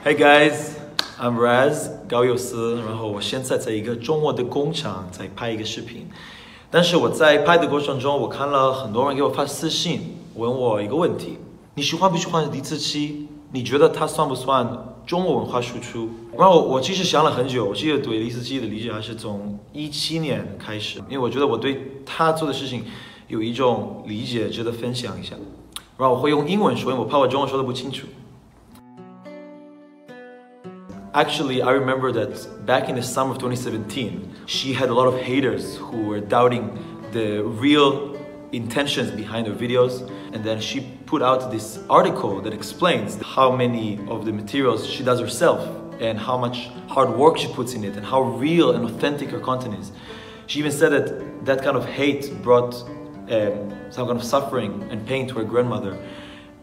Hey guys, I'm Raz 高佑思，然后我现在在一个周末的工厂在拍一个视频，但是我在拍的过程中，我看了很多人给我发私信，问我一个问题：你喜欢不喜欢李子柒？你觉得它算不算中国文化输出？然后我其实想了很久，我记得对李子柒的理解还是从2017年开始，因为我觉得我对他做的事情有一种理解，值得分享一下。然后我会用英文说，因为我怕我中文说的不清楚。Actually, I remember that back in the summer of 2017, she had a lot of haters who were doubting the real intentions behind her videos. And then she put out this article that explains how many of the materials she does herself and how much hard work she puts in it and how real and authentic her content is. She even said that that kind of hate brought some kind of suffering and pain to her grandmother.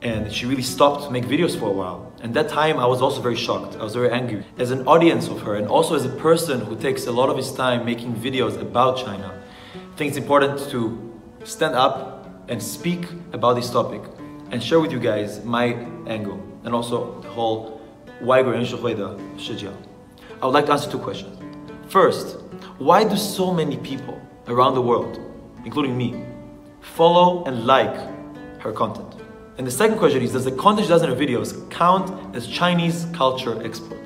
And she really stopped to make videos for a while. And that time I was also very shocked. I was very angry. As an audience of her and also as a person who takes a lot of his time making videos about China, I think it's important to stand up and speak about this topic and share with you guys my angle and also the whole 外国人社会的视角. I would like to answer two questions. First, why do so many people around the world, including me, follow and like her content? And the second question is, does the content she does in her videos count as Chinese culture export?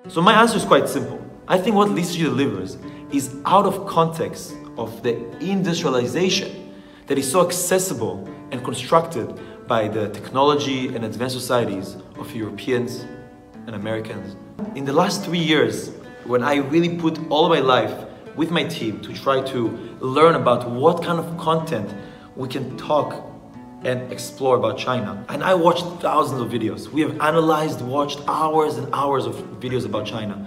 So my answer is quite simple. I think what李子柒delivers is out of context of the industrialization that is so accessible and constructed by the technology and advanced societies of Europeans and Americans. In the last 3 years, when I really put all of my life with my team to try to learn about what kind of content we can talk and explore about China. And I watched thousands of videos. We have analyzed, watched hours and hours of videos about China.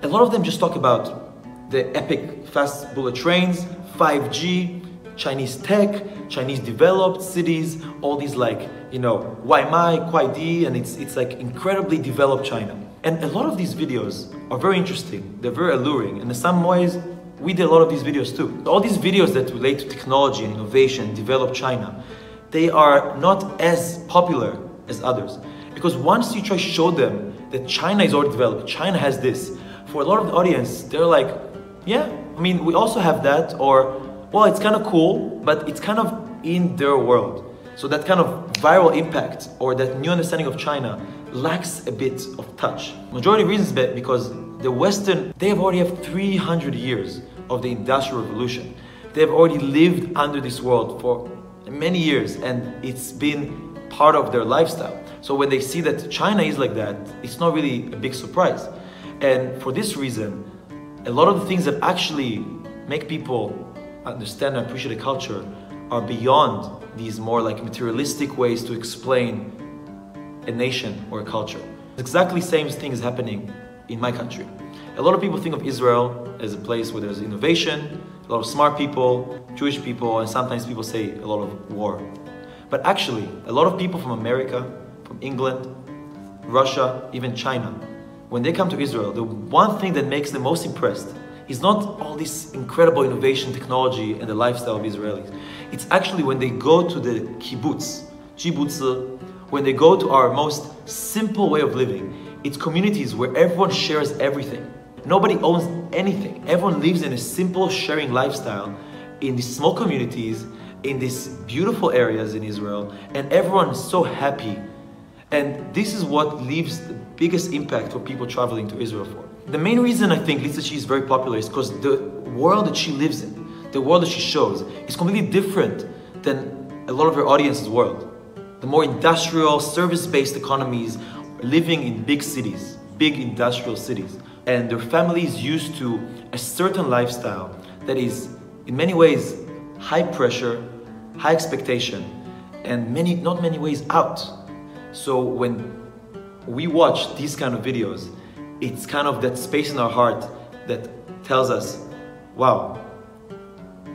A lot of them just talk about the epic fast bullet trains, 5G, Chinese tech, Chinese developed cities, all these like, you know, Waimai, Kuaidi, and it's like incredibly developed China. And a lot of these videos are very interesting. They're very alluring. And in some ways, we did a lot of these videos too. All these videos that relate to technology and innovation, developed China, they are not as popular as others. Because once you try to show them that China is already developed, China has this, for a lot of the audience, they're like, yeah, I mean, we also have that, or, well, it's kind of cool, but it's kind of in their world. So that kind of viral impact or that new understanding of China lacks a bit of touch. Majority of reasons because the Western, they have already have 300 years of the Industrial Revolution. They have already lived under this world for many years and it's been part of their lifestyle. So when they see that China is like that, it's not really a big surprise. And for this reason, a lot of the things that actually make people understand and appreciate a culture are beyond these more like materialistic ways to explain a nation or a culture. Exactly the same thing is happening in my country. A lot of people think of Israel as a place where there's innovation, a lot of smart people, Jewish people, and sometimes people say a lot of war. But actually, a lot of people from America, from England, Russia, even China, when they come to Israel, the one thing that makes them most impressed is not all this incredible innovation, technology, and the lifestyle of Israelis. It's actually when they go to the kibbutz, when they go to our most simple way of living. It's communities where everyone shares everything. Nobody owns anything. Everyone lives in a simple sharing lifestyle in these small communities, in these beautiful areas in Israel, and everyone is so happy. And this is what leaves the biggest impact for people traveling to Israel for. The main reason I think李子柒is very popular is because the world that she lives in, the world that she shows, is completely different than a lot of her audience's world. The more industrial, service-based economies, living in big cities, big industrial cities. And their family is used to a certain lifestyle that is, in many ways, high pressure, high expectation, and not many ways out. So when we watch these kind of videos, it's kind of that space in our heart that tells us, wow,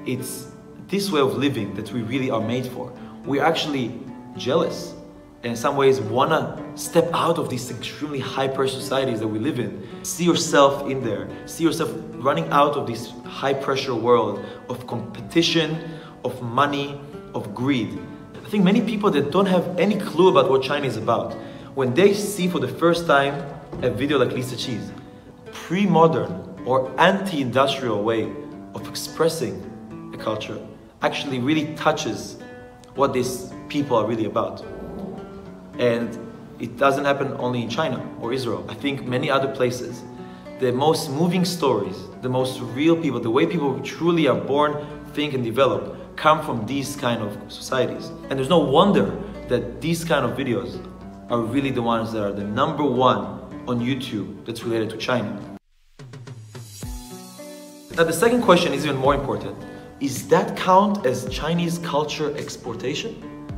it's this way of living that we really are made for. We're actually jealous and in some ways wanna step out of these extremely high-pressure societies that we live in. See yourself in there. See yourself running out of this high-pressure world of competition, of money, of greed. I think many people that don't have any clue about what China is about, when they see for the first time a video like李子柒, pre-modern or anti-industrial way of expressing a culture actually really touches what these people are really about. And it doesn't happen only in China or Israel. I think many other places, the most moving stories, the most real people, the way people truly are born, think and develop, come from these kind of societies. And there's no wonder that these kind of videos are really the ones that are the number one on YouTube that's related to China. Now the second question is even more important. Is that count as Chinese culture exportation?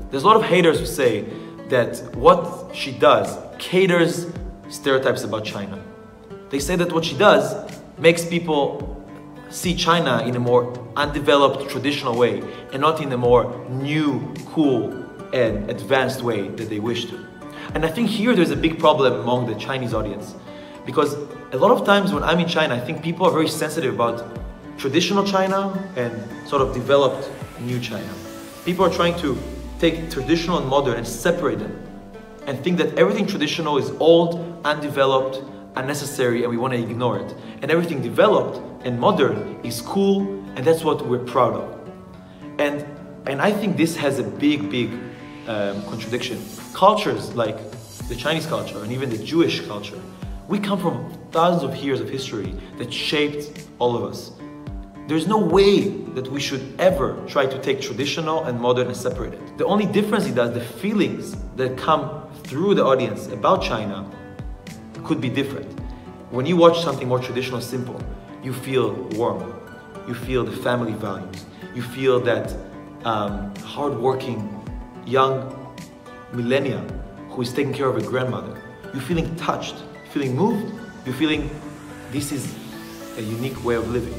There's a lot of haters who say that what she does caters stereotypes about China. They say that what she does makes people see China in a more undeveloped, traditional way and not in a more new, cool and advanced way that they wish to. And I think here there's a big problem among the Chinese audience, because a lot of times when I'm in China, I think people are very sensitive about traditional China and sort of developed new China. People are trying to take traditional and modern and separate them and think that everything traditional is old, undeveloped, unnecessary, and we want to ignore it. And everything developed and modern is cool, and that's what we're proud of. And I think this has a big contradiction. Cultures like the Chinese culture and even the Jewish culture, we come from thousands of years of history that shaped all of us. There's no way that we should ever try to take traditional and modern and separate it. The only difference it does, the feelings that come through the audience about China could be different. When you watch something more traditional, simple, you feel warm. You feel the family values. You feel that hardworking young millennial who is taking care of a grandmother. You're feeling touched, feeling moved. You're feeling this is a unique way of living.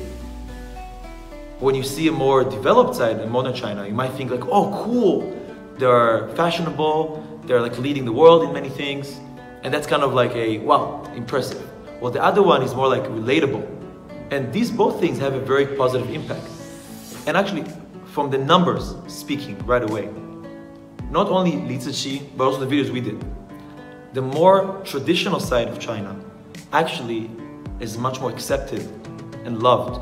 When you see a more developed side in modern China, you might think like, oh, cool. They're fashionable. They're like leading the world in many things. And that's kind of like a, wow, impressive. Well, the other one is more like relatable. And these both things have a very positive impact. And actually, from the numbers speaking right away, not only Li Ziqi, but also the videos we did, the more traditional side of China actually is much more accepted and loved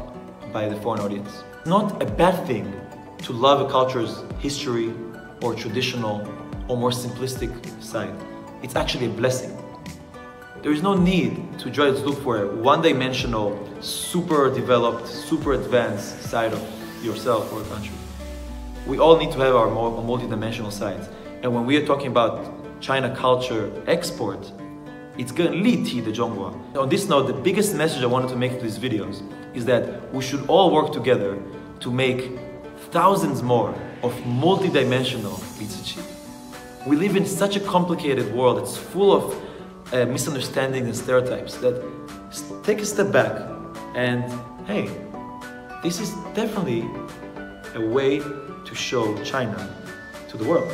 by the foreign audience. It's not a bad thing to love a culture's history or traditional or more simplistic side. It's actually a blessing. There is no need to try to look for a one-dimensional, super developed, super advanced side of yourself or a country. We all need to have our multi-dimensional sides. And when we are talking about China culture export, it's going to lead to the Zhongguo. On this note, the biggest message I wanted to make to these videos is that we should all work together to make thousands more of multi-dimensional Li Ziqi. We live in such a complicated world that's full of misunderstandings and stereotypes that take a step back and hey, this is definitely a way to show China to the world.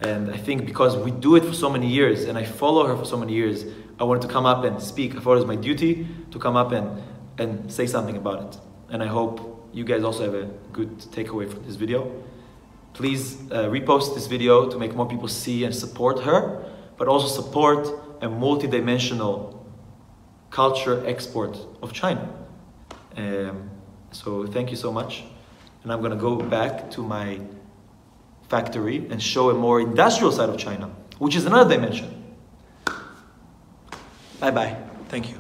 And I think because we do it for so many years and I follow her for so many years, I wanted to come up and speak. I thought it was my duty to come up and say something about it. And I hope you guys also have a good takeaway from this video. Please repost this video to make more people see and support her, but also support a multi-dimensional culture export of China. So thank you so much. And I'm gonna go back to my factory and show a more industrial side of China, which is another dimension. Bye-bye. Thank you.